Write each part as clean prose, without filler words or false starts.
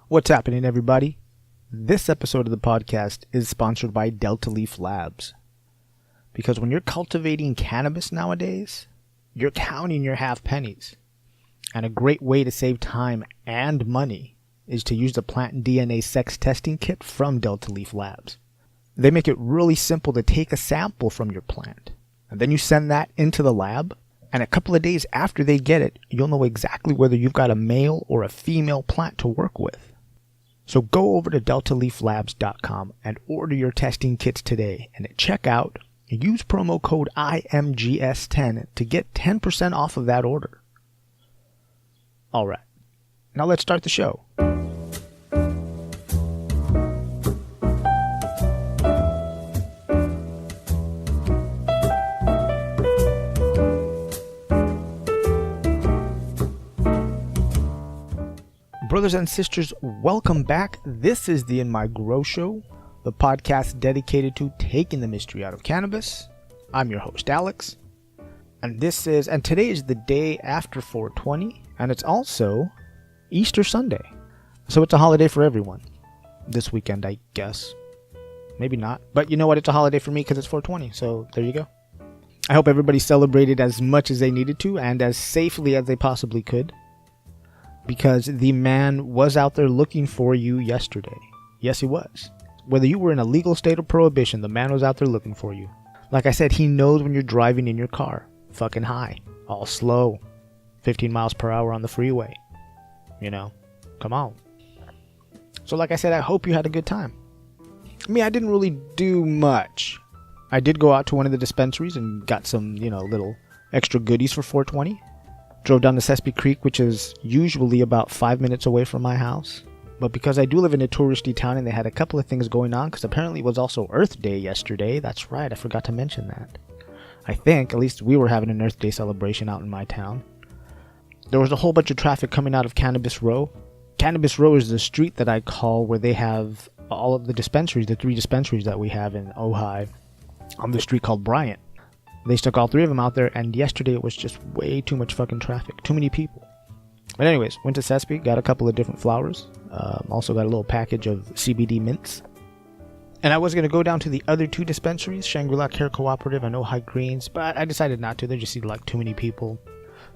What's happening, everybody? This episode of the podcast is sponsored by Delta Leaf Labs. Because when you're cultivating cannabis nowadays, you're counting your half pennies. And a great way to save time and money is to use the plant DNA sex testing kit from Delta Leaf Labs. They make it really simple to take a sample from your plant, and then you send that into the lab, and a couple of days after they get it, you'll know exactly whether you've got a male or a female plant to work with. So go over to deltaleaflabs.com and order your testing kits today, and at checkout, use promo code IMGS10 to get 10% off of that order. Alright, now let's start the show. Brothers and sisters, welcome back. This is the In My Grow Show, the podcast dedicated to taking the mystery out of cannabis. I'm your host, Alex. And today is the day after 420, and it's also Easter Sunday. So it's a holiday for everyone. This weekend, I guess. Maybe not. But you know what? It's a holiday for me because it's 420, so there you go. I hope everybody celebrated as much as they needed to and as safely as they possibly could. Because the man was out there looking for you yesterday. Yes, he was. Whether you were in a legal state of prohibition, the man was out there looking for you. Like I said, he knows when you're driving in your car. Fucking high. All slow. 15 miles per hour on the freeway. You know, come on. So like I said, I hope you had a good time. I mean, I didn't really do much. I did go out to one of the dispensaries and got some, little extra goodies for 420. Drove down to Sespe Creek, which is usually about 5 minutes away from my house. But because I do live in a touristy town and they had a couple of things going on, because apparently it was also Earth Day yesterday. That's right, I forgot to mention that. I think, at least we were having an Earth Day celebration out in my town. There was a whole bunch of traffic coming out of Cannabis Row. Cannabis Row is the street that I call where they have all of the dispensaries, the 3 dispensaries that we have in Ojai, on the street called Bryant. They stuck all 3 of them out there, and yesterday it was just way too much fucking traffic. Too many people. But anyways, went to Sespe, got a couple of different flowers. Also got a little package of CBD mints. And I was going to go down to the other 2 dispensaries, Shangri-La Care Cooperative and Ojai Greens, but I decided not to. There just seemed like too many people.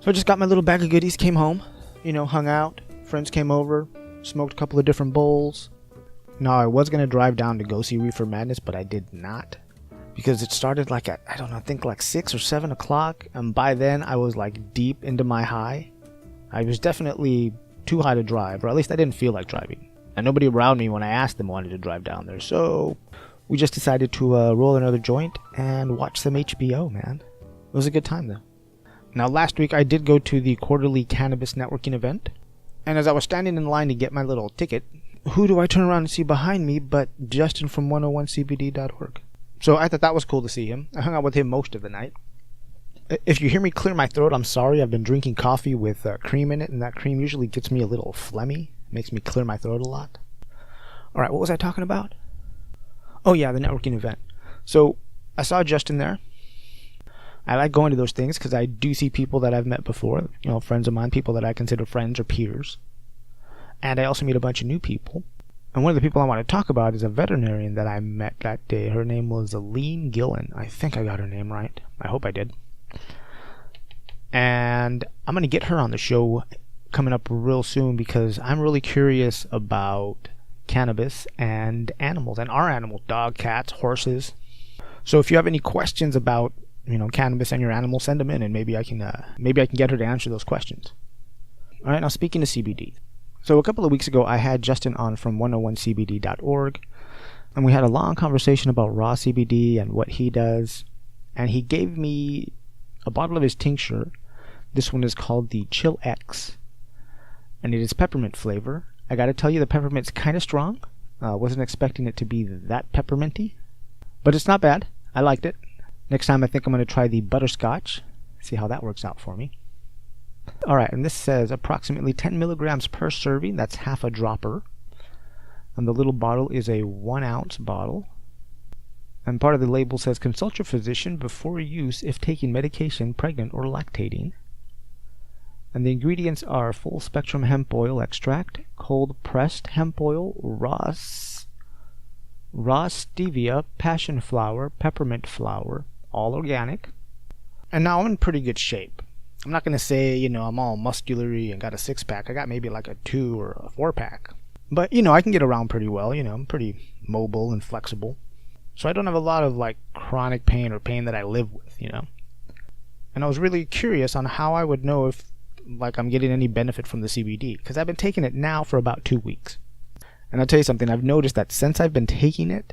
So I just got my little bag of goodies, came home, hung out. Friends came over, smoked a couple of different bowls. Now, I was going to drive down to go see Reefer Madness, but I did not. Because it started like at, 6 or 7 o'clock. And by then, I was like deep into my high. I was definitely too high to drive, or at least I didn't feel like driving. And nobody around me when I asked them wanted to drive down there. So we just decided to roll another joint and watch some HBO, man. It was a good time, though. Now, last week, I did go to the quarterly cannabis networking event. And as I was standing in line to get my little ticket, who do I turn around and see behind me but Justin from 101cbd.org. So I thought that was cool to see him. I hung out with him most of the night. If you hear me clear my throat, I'm sorry. I've been drinking coffee with cream in it, and that cream usually gets me a little phlegmy. Makes me clear my throat a lot. Alright, what was I talking about? Oh yeah, the networking event. So I saw Justin there. I like going to those things because I do see people that I've met before. Friends of mine, people that I consider friends or peers. And I also meet a bunch of new people. And one of the people I want to talk about is a veterinarian that I met that day. Her name was Aline Gillen. I think I got her name right. I hope I did. And I'm going to get her on the show coming up real soon because I'm really curious about cannabis and animals. And our animals, dog, cats, horses. So if you have any questions about, cannabis and your animals, send them in and maybe I can get her to answer those questions. All right, now speaking of CBD. So a couple of weeks ago, I had Justin on from 101cbd.org, and we had a long conversation about raw CBD and what he does, and he gave me a bottle of his tincture. This one is called the Chill X, and it is peppermint flavor. I gotta tell you, the peppermint's kind of strong. Wasn't expecting it to be that pepperminty, but it's not bad. I liked it. Next time, I think I'm going to try the butterscotch, see how that works out for me. Alright, and this says approximately 10 milligrams per serving. That's half a dropper. And the little bottle is a 1 ounce bottle. And part of the label says consult your physician before use if taking medication, pregnant, or lactating. And the ingredients are full spectrum hemp oil extract, cold pressed hemp oil, raw stevia, passion flower, peppermint flower, all organic. And now I'm in pretty good shape. I'm not going to say, I'm all muscular-y and got a 6-pack. I got maybe like a 2 or a 4-pack. But, I can get around pretty well. I'm pretty mobile and flexible. So I don't have a lot of like chronic pain or pain that I live with, And I was really curious on how I would know if like I'm getting any benefit from the CBD, because I've been taking it now for about 2 weeks. And I'll tell you something, I've noticed that since I've been taking it,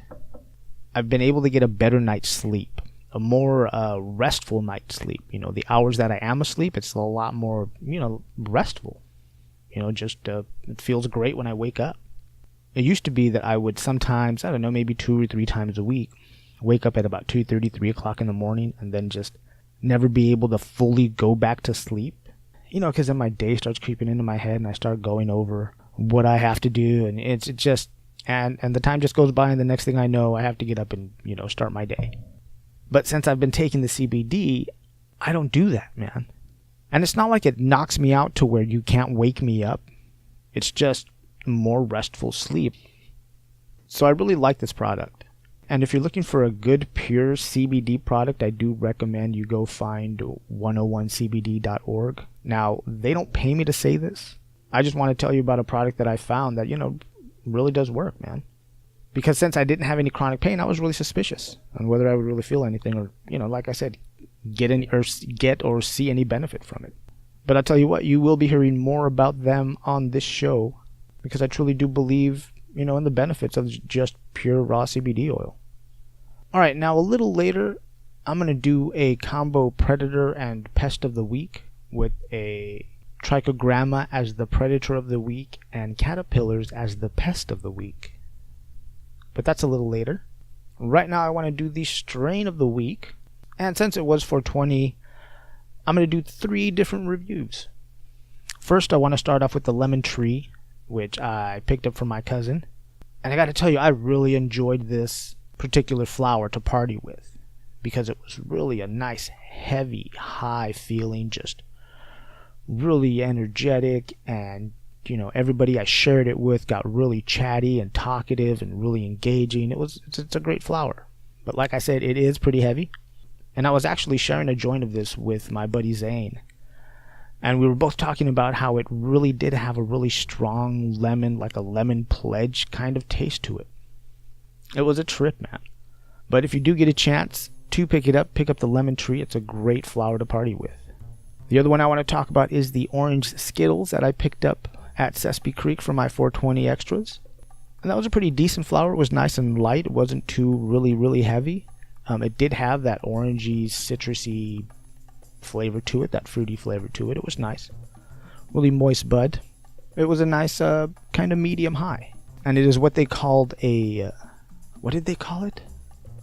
I've been able to get a better night's sleep, a more restful night's sleep. The hours that I am asleep, it's a lot more, restful. It feels great when I wake up. It used to be that I would sometimes, I don't know, maybe 2 or 3 times a week, wake up at about 2:30, 3 o'clock in the morning, and then just never be able to fully go back to sleep. Because then my day starts creeping into my head and I start going over what I have to do, and it's just, and the time just goes by, and the next thing I know, I have to get up and, start my day. But since I've been taking the CBD, I don't do that, man. And it's not like it knocks me out to where you can't wake me up. It's just more restful sleep. So I really like this product. And if you're looking for a good pure CBD product, I do recommend you go find 101cbd.org. Now, they don't pay me to say this. I just want to tell you about a product that I found that, really does work, man. Because since I didn't have any chronic pain, I was really suspicious on whether I would really feel anything or, like I said, get or see any benefit from it. But I'll tell you what, you will be hearing more about them on this show, because I truly do believe, in the benefits of just pure raw CBD oil. All right, now a little later, I'm going to do a combo predator and pest of the week with a Trichogramma as the predator of the week and caterpillars as the pest of the week. But that's a little later. Right now I want to do the strain of the week. And since it was 420, I'm going to do 3 different reviews. First, I want to start off with the lemon tree, which I picked up from my cousin. And I got to tell you, I really enjoyed this particular flower to party with, because it was really a nice, heavy, high feeling, just really energetic, and everybody I shared it with got really chatty and talkative and really engaging. It's a great flower. But like I said, it is pretty heavy. And I was actually sharing a joint of this with my buddy Zane. And we were both talking about how it really did have a really strong lemon, like a lemon pledge kind of taste to it. It was a trip, man. But if you do get a chance to pick up the lemon tree. It's a great flower to party with. The other one I want to talk about is the orange Skittles that I picked up at Sespe Creek for my 420 extras. And that was a pretty decent flower. It was nice and light. It wasn't too really heavy. It did have that orangey, citrusy flavor to it, that fruity flavor to it. It was nice. Really moist bud. It was a nice kind of medium high. And it is what they called a, what did they call it?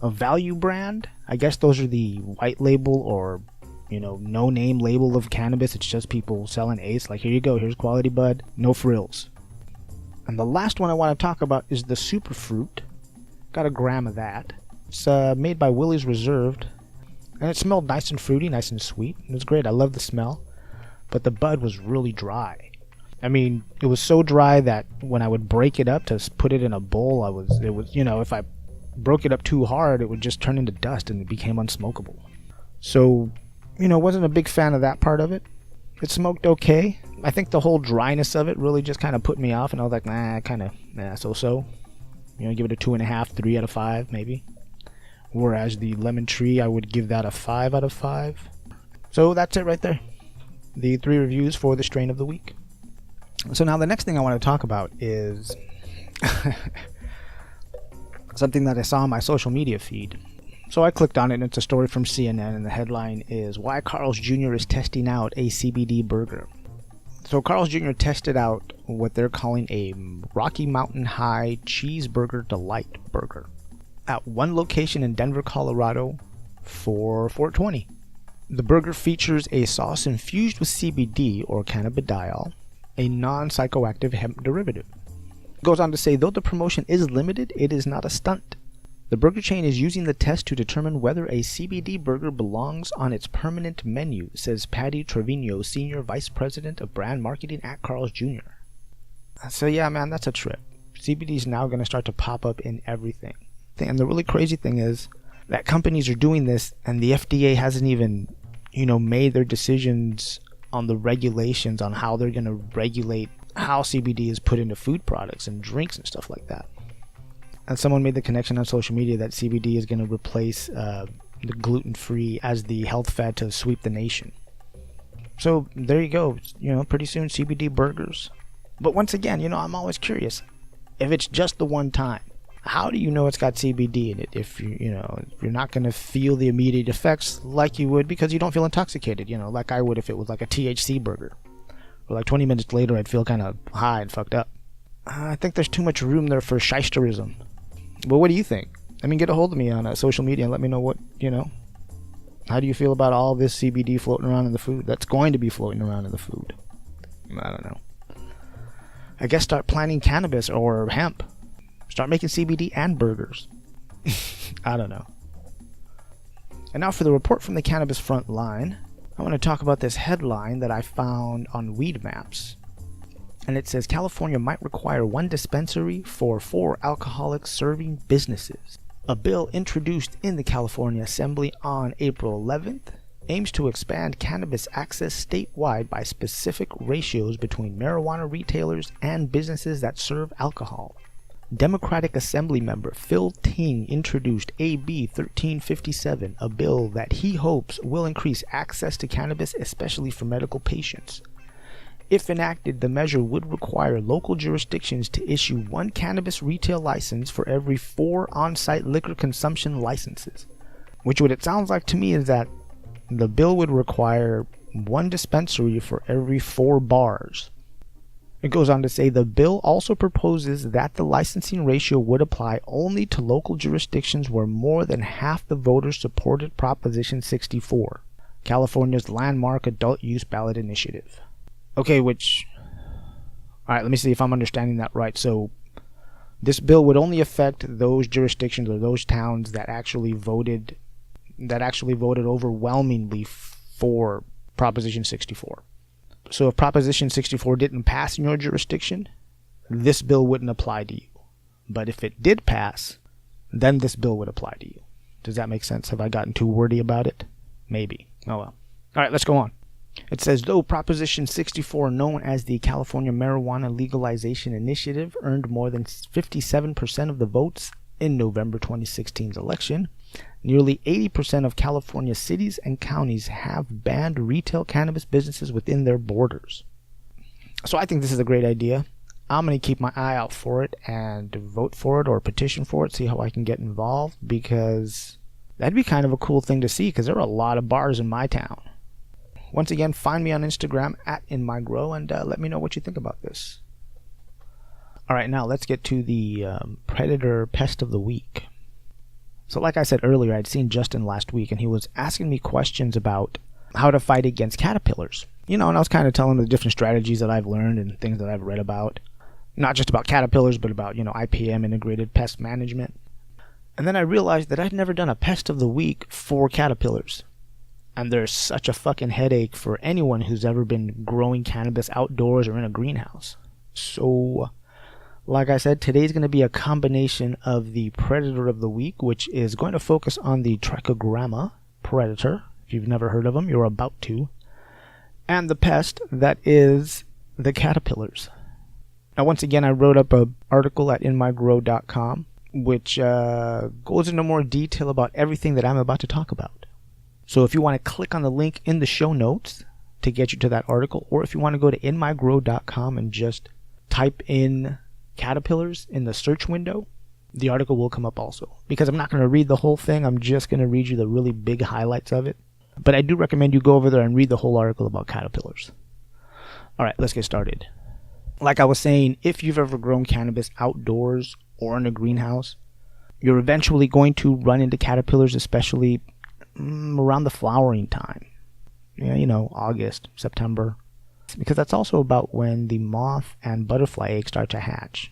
A value brand? I guess those are the white label or, no name label of cannabis. It's just people selling Ace. Like, here you go, here's quality bud, no frills. And the last one I want to talk about is the Superfruit. Got a gram of that. It's made by Willie's Reserved. And it smelled nice and fruity, nice and sweet. It was great. I love the smell. But the bud was really dry. I mean, it was so dry that when I would break it up to put it in a bowl, if I broke it up too hard, it would just turn into dust and it became unsmokable. So, wasn't a big fan of that part of it. It smoked okay. I think the whole dryness of it really just kind of put me off, and I was like, so. Give it a 2.5, 3 out of 5, maybe. Whereas the lemon tree, I would give that a 5 out of 5. So that's it right there. The 3 reviews for the strain of the week. So now the next thing I want to talk about is something that I saw on my social media feed. So I clicked on it, and it's a story from CNN, and the headline is Why Carl's Jr. is Testing Out a CBD Burger. So Carl's Jr. tested out what they're calling a Rocky Mountain High Cheeseburger Delight Burger at one location in Denver, Colorado for $4.20. The burger features a sauce infused with CBD or cannabidiol, a non-psychoactive hemp derivative. It goes on to say, though the promotion is limited, it is not a stunt. The burger chain is using the test to determine whether a CBD burger belongs on its permanent menu, says Patty Trevino, Senior Vice President of Brand Marketing at Carl's Jr. So yeah, man, that's a trip. CBD is now going to start to pop up in everything. And the really crazy thing is that companies are doing this and the FDA hasn't even, made their decisions on the regulations on how they're going to regulate how CBD is put into food products and drinks and stuff like that. And someone made the connection on social media that CBD is going to replace the gluten-free as the health fad to sweep the nation. So there you go. Pretty soon CBD burgers. But once again, I'm always curious. If it's just the one time, how do you know it's got CBD in it? If you're not going to feel the immediate effects like you would because you don't feel intoxicated, like I would if it was like a THC burger. Or like 20 minutes later, I'd feel kind of high and fucked up. I think there's too much room there for shysterism. But what do you think? Get a hold of me on social media and let me know what, how do you feel about all this CBD floating around in the food? That's going to be floating around in the food. I don't know. I guess start planting cannabis or hemp. Start making CBD and burgers. I don't know. And now for the report from the Cannabis Front Line. I want to talk about this headline that I found on Weed Maps. And it says California might require 1 dispensary for 4 alcoholic serving businesses. A bill introduced in the California Assembly on April 11th aims to expand cannabis access statewide by specific ratios between marijuana retailers and businesses that serve alcohol. Democratic Assembly member Phil Ting introduced AB 1357, a bill that he hopes will increase access to cannabis, especially for medical patients. If enacted, the measure would require local jurisdictions to issue 1 cannabis retail license for every 4 on-site liquor consumption licenses. Which what it sounds like to me is that the bill would require 1 dispensary for every 4 bars. It goes on to say the bill also proposes that the licensing ratio would apply only to local jurisdictions where more than half the voters supported Proposition 64, California's landmark adult use ballot initiative. Okay, alright, let me see if I'm understanding that right. So, this bill would only affect those jurisdictions or those towns that actually voted overwhelmingly for Proposition 64. So if Proposition 64 didn't pass in your jurisdiction, this bill wouldn't apply to you. But if it did pass, then this bill would apply to you. Does that make sense? Have I gotten too wordy about it? Maybe. Oh well. Alright, let's go on. It says, though Proposition 64, known as the California Marijuana Legalization Initiative, earned more than 57% of the votes in November 2016's election, nearly 80% of California cities and counties have banned retail cannabis businesses within their borders. So I think this is a great idea. I'm going to keep my eye out for it and vote for it or petition for it, see how I can get involved, because that'd be kind of a cool thing to see because there are a lot of bars in my town. Once again, find me on Instagram at InMyGrow and let me know what you think about this. Alright, now let's get to the Predator Pest of the Week. So like I said earlier, I'd seen Justin last week and he was asking me questions about how to fight against caterpillars. And I was kind of telling him the different strategies that I've learned and things that I've read about. Not just about caterpillars, but about, IPM, integrated pest management. And then I realized that I'd never done a Pest of the Week for caterpillars. And there's such a fucking headache for anyone who's ever been growing cannabis outdoors or in a greenhouse. So, like I said, today's going to be a combination of the Predator of the Week, which is going to focus on the Trichogramma predator. If you've never heard of them, you're about to. And the pest that is the caterpillars. Now, once again, I wrote up an article at InMyGrow.com, which goes into more detail about everything that I'm about to talk about. So if you want to click on the link in the show notes to get you to that article, or if you want to go to InMyGrow.com and just type in caterpillars in the search window, the article will come up also. Because I'm not going to read the whole thing, I'm just going to read you the really big highlights of it. But I do recommend you go over there and read the whole article about caterpillars. Alright, let's get started. Like I was saying, if you've ever grown cannabis outdoors or in a greenhouse, you're eventually going to run into caterpillars, especially around the flowering time. August, September. Because that's also about when the moth and butterfly eggs start to hatch.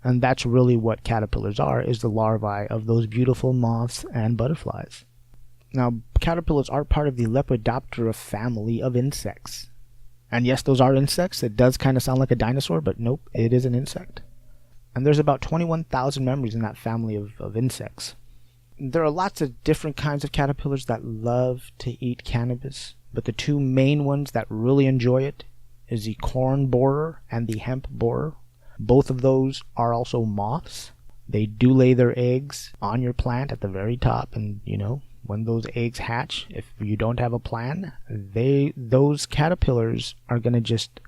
And that's really what caterpillars are, is the larvae of those beautiful moths and butterflies. Now, caterpillars are part of the Lepidoptera family of insects. And yes, those are insects. It does kind of sound like a dinosaur, but nope, it is an insect. And there's about 21,000 members in that family of insects. There are lots of different kinds of caterpillars that love to eat cannabis, but the two main ones that really enjoy it is the corn borer and the hemp borer. Both of those are also moths. They do lay their eggs on your plant at the very top, and when those eggs hatch, if you don't have a plan, those caterpillars are going to just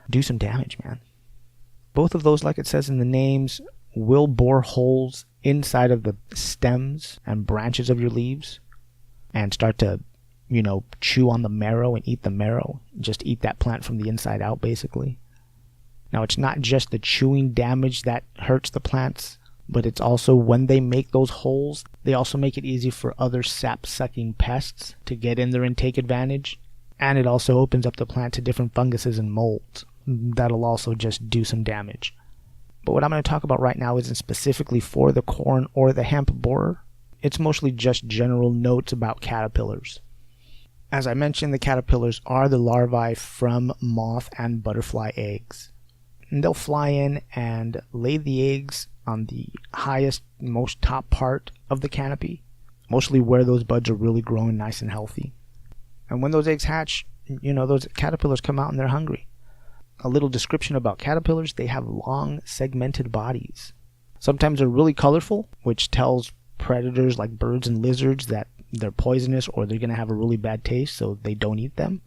do some damage, man. Both of those, like it says in the names, will bore holes inside of the stems and branches of your leaves and start to, chew on the marrow and eat the marrow. Just eat that plant from the inside out, basically. Now, it's not just the chewing damage that hurts the plants, but it's also when they make those holes, they also make it easy for other sap-sucking pests to get in there and take advantage. And it also opens up the plant to different funguses and molds that'll also just do some damage. But what I'm going to talk about right now isn't specifically for the corn or the hemp borer. It's mostly just general notes about caterpillars. As I mentioned, the caterpillars are the larvae from moth and butterfly eggs. And they'll fly in and lay the eggs on the highest, most top part of the canopy, mostly where those buds are really growing nice and healthy. And when those eggs hatch, those caterpillars come out and they're hungry. A little description about caterpillars: they have long, segmented bodies. Sometimes they're really colorful, which tells predators like birds and lizards that they're poisonous or they're going to have a really bad taste, so they don't eat them.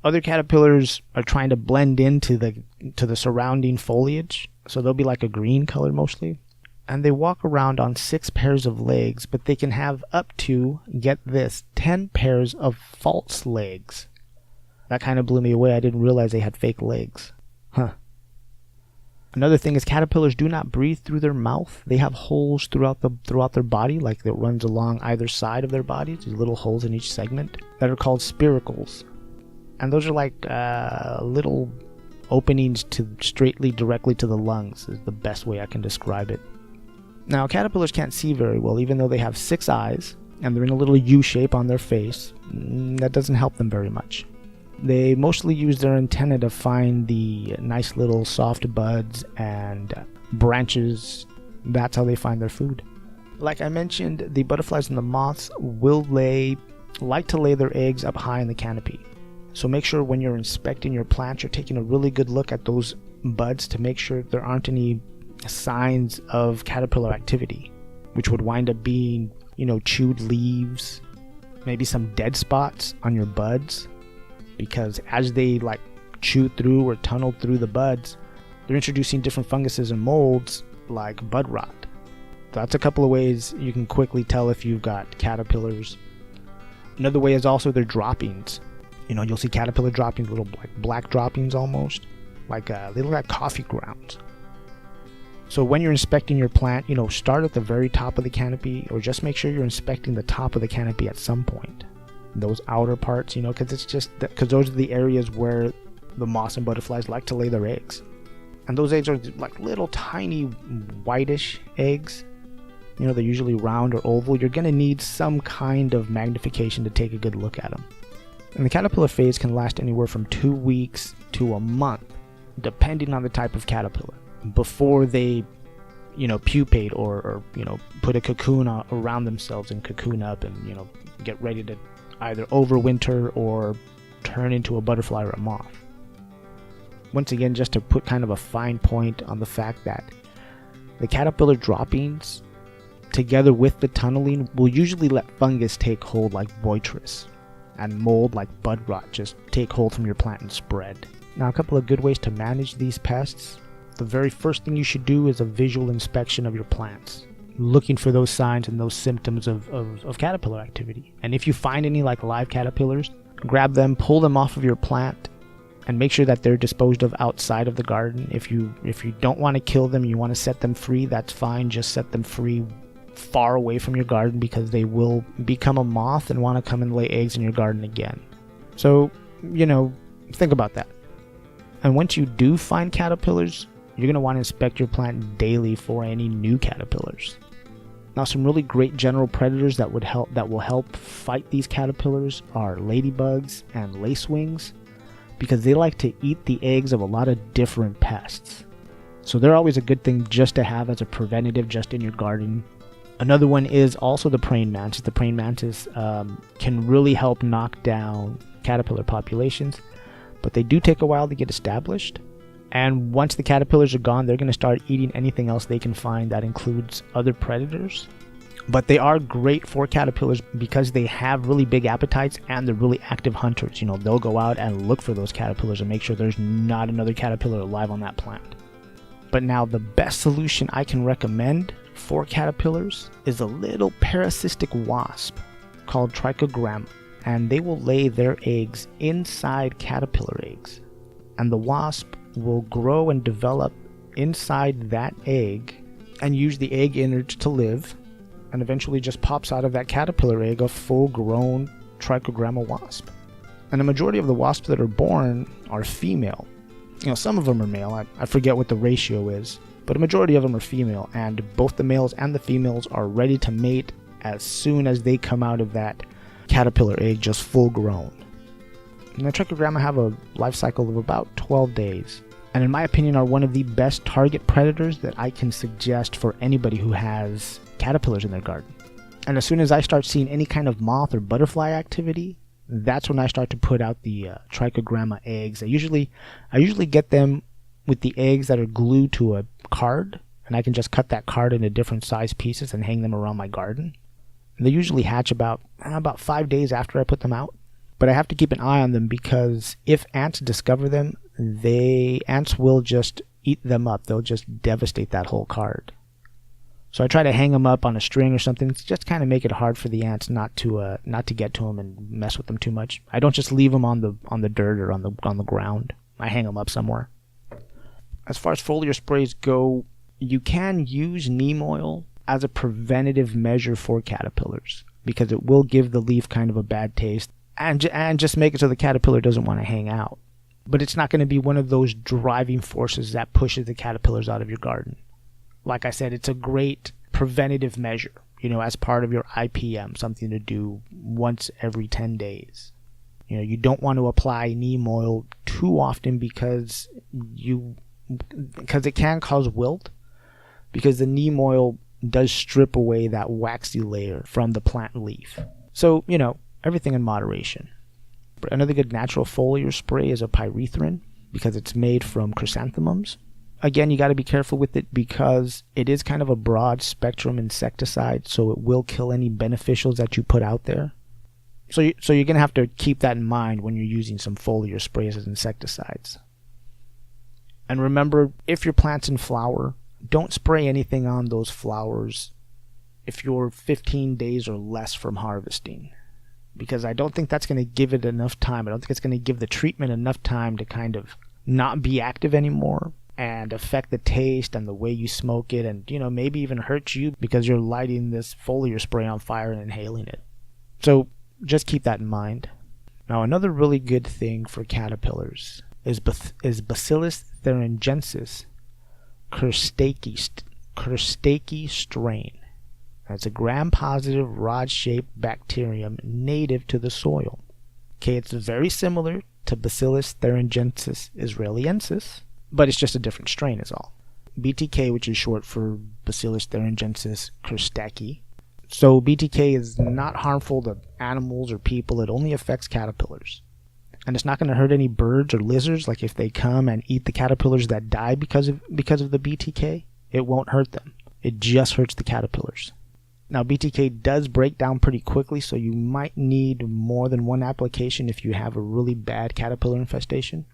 Other caterpillars are trying to blend into the surrounding foliage, so they'll be like a green color mostly. And they walk around on 6 pairs of legs, but they can have up to, get this, 10 pairs of false legs. That kind of blew me away. I didn't realize they had fake legs. Another thing is caterpillars do not breathe through their mouth. They have holes throughout their body, like that runs along either side of their bodies, these little holes in each segment, that are called spiracles. And those are like little openings directly to the lungs, is the best way I can describe it. Now, caterpillars can't see very well, even though they have 6 eyes, and they're in a little U shape on their face. That doesn't help them very much. They mostly use their antennae to find the nice little soft buds and branches. That's how they find their food. Like I mentioned, the butterflies and the moths like to lay their eggs up high in the canopy. So make sure when you're inspecting your plants, you're taking a really good look at those buds to make sure there aren't any signs of caterpillar activity, which would wind up being, chewed leaves, maybe some dead spots on your buds. Because as they chew through or tunnel through the buds, they're introducing different funguses and molds like bud rot. That's a couple of ways you can quickly tell if you've got caterpillars. Another way is also their droppings. You'll see caterpillar droppings, little black droppings almost. They look like coffee grounds. So when you're inspecting your plant, start at the very top of the canopy, or just make sure you're inspecting the top of the canopy at some point. Those outer parts, because those are the areas where the moths and butterflies like to lay their eggs. And those eggs are like little tiny whitish eggs. They're usually round or oval. You're going to need some kind of magnification to take a good look at them. And the caterpillar phase can last anywhere from 2 weeks to a month, depending on the type of caterpillar, before they, pupate or put a cocoon around themselves and cocoon up and, get ready to either overwinter or turn into a butterfly or a moth. Once again, just to put kind of a fine point on the fact that the caterpillar droppings, together with the tunneling, will usually let fungus take hold like boitress, and mold like bud rot just take hold from your plant and spread. Now, a couple of good ways to manage these pests. The very first thing you should do is a visual inspection of your plants, looking for those signs and those symptoms of caterpillar activity. And if you find any live caterpillars, grab them, pull them off of your plant, and make sure that they're disposed of outside of the garden. If you don't want to kill them, you want to set them free, that's fine. Just set them free far away from your garden, because they will become a moth and want to come and lay eggs in your garden again. So, think about that. And once you do find caterpillars, you're going to want to inspect your plant daily for any new caterpillars. Now, some really great general predators that will help fight these caterpillars are ladybugs and lacewings, because they like to eat the eggs of a lot of different pests. So they're always a good thing just to have as a preventative just in your garden. Another one is also the praying mantis. The praying mantis can really help knock down caterpillar populations, but they do take a while to get established. And once the caterpillars are gone, they're going to start eating anything else they can find that includes other predators. But they are great for caterpillars because they have really big appetites and they're really active hunters. They'll go out and look for those caterpillars and make sure there's not another caterpillar alive on that plant. But now the best solution I can recommend for caterpillars is a little parasitic wasp called Trichogramma, and they will lay their eggs inside caterpillar eggs. And the wasp will grow and develop inside that egg and use the egg innards to live, and eventually just pops out of that caterpillar egg a full-grown Trichogramma wasp. And the majority of the wasps that are born are female. Some of them are male, I forget what the ratio is, but a majority of them are female, and both the males and the females are ready to mate as soon as they come out of that caterpillar egg just full grown. And the Trichogramma have a life cycle of about 12 days, and in my opinion are one of the best target predators that I can suggest for anybody who has caterpillars in their garden. And as soon as I start seeing any kind of moth or butterfly activity, that's when I start to put out the Trichogramma eggs. I usually get them with the eggs that are glued to a card, and I can just cut that card into different size pieces and hang them around my garden. And they usually hatch about 5 days after I put them out. But I have to keep an eye on them because if ants discover them, ants will just eat them up. They'll just devastate that whole card. So I try to hang them up on a string or something to just kind of make it hard for the ants not to get to them and mess with them too much. I don't just leave them on the dirt or on the ground. I hang them up somewhere. As far as foliar sprays go, you can use neem oil as a preventative measure for caterpillars because it will give the leaf kind of a bad taste and just make it so the caterpillar doesn't want to hang out. But it's not going to be one of those driving forces that pushes the caterpillars out of your garden. Like I said, it's a great preventative measure, as part of your IPM, something to do once every 10 days. You don't want to apply neem oil too often because it can cause wilt, because the neem oil does strip away that waxy layer from the plant leaf. So, everything in moderation. Another good natural foliar spray is a pyrethrin because it's made from chrysanthemums. Again, you got to be careful with it because it is kind of a broad spectrum insecticide, so it will kill any beneficials that you put out there. So you're going to have to keep that in mind when you're using some foliar sprays as insecticides. And remember, if your plant's in flower, don't spray anything on those flowers if you're 15 days or less from harvesting. Because I don't think that's going to give it enough time. I don't think it's going to give the treatment enough time to kind of not be active anymore and affect the taste and the way you smoke it, and maybe even hurt you because you're lighting this foliar spray on fire and inhaling it. So just keep that in mind. Now, another really good thing for caterpillars is Bacillus thuringiensis Kerstaki strain. It's a gram-positive rod-shaped bacterium native to the soil. Okay, it's very similar to Bacillus thuringiensis israeliensis, but it's just a different strain is all. BTK, which is short for Bacillus thuringiensis Kerstaki. So BTK is not harmful to animals or people. It only affects caterpillars. And it's not going to hurt any birds or lizards. Like if they come and eat the caterpillars that die because of the BTK, it won't hurt them. It just hurts the caterpillars. Now, BTK does break down pretty quickly, so you might need more than one application if you have a really bad caterpillar infestation.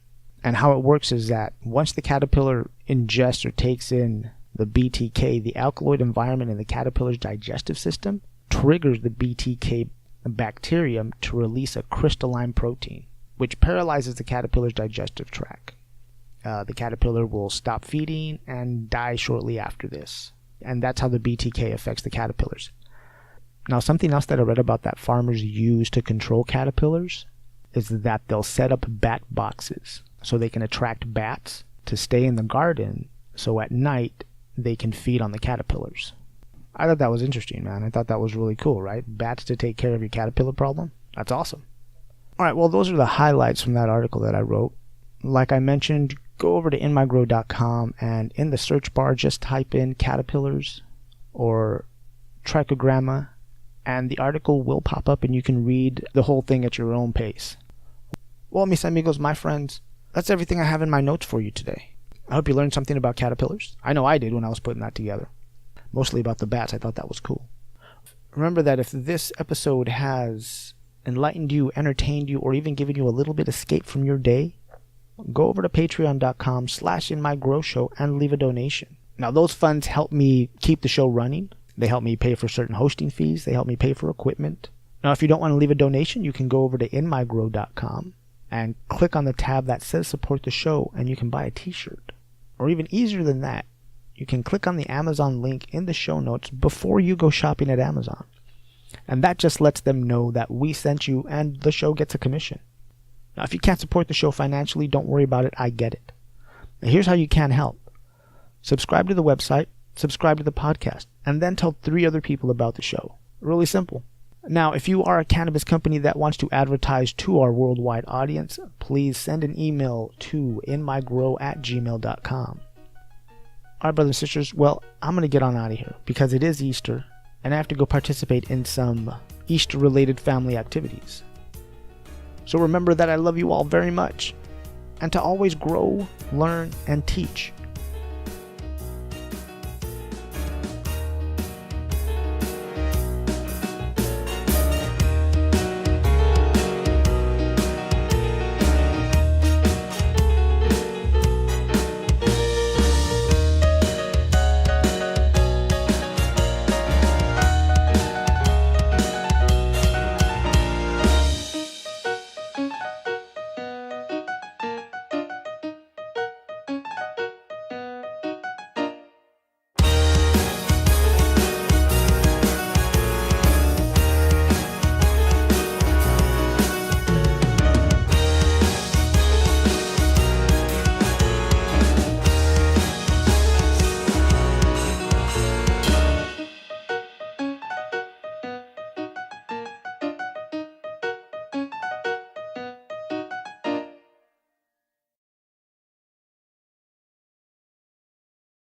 And how it works is that once the caterpillar ingests or takes in the BTK, the alkaloid environment in the caterpillar's digestive system triggers the BTK bacterium to release a crystalline protein, which paralyzes the caterpillar's digestive tract. The caterpillar will stop feeding and die shortly after this. And that's how the BTK affects the caterpillars. Now, something else that I read about that farmers use to control caterpillars is that they'll set up bat boxes so they can attract bats to stay in the garden so at night they can feed on the caterpillars. I thought that was interesting, man. I thought that was really cool, right? Bats to take care of your caterpillar problem? That's awesome. Alright, well, those are the highlights from that article that I wrote. Like I mentioned, go over to inmygrow.com and in the search bar just type in caterpillars or Trichogramma and the article will pop up and you can read the whole thing at your own pace. Well, mis amigos, my friends, that's everything I have in my notes for you today. I hope you learned something about caterpillars. I know I did when I was putting that together. Mostly about the bats. I thought that was cool. Remember that if this episode has enlightened you, entertained you, or even given you a little bit of escape from your day, go over to patreon.com/inmygrowshow and leave a donation. Now those funds help me keep the show running. They help me pay for certain hosting fees. They help me pay for equipment. Now if you don't want to leave a donation, you can go over to inmygrow.com and click on the tab that says support the show and you can buy a t-shirt. Or even easier than that, you can click on the Amazon link in the show notes before you go shopping at Amazon. And that just lets them know that we sent you and the show gets a commission. Now, if you can't support the show financially, don't worry about it. I get it. Now, here's how you can help. Subscribe to the website, subscribe to the podcast, and then tell 3 other people about the show. Really simple. Now, if you are a cannabis company that wants to advertise to our worldwide audience, please send an email to inmygrow@gmail.com. Alright, brothers and sisters, well, I'm going to get on out of here because it is Easter and I have to go participate in some Easter-related family activities. So remember that I love you all very much and to always grow, learn, and teach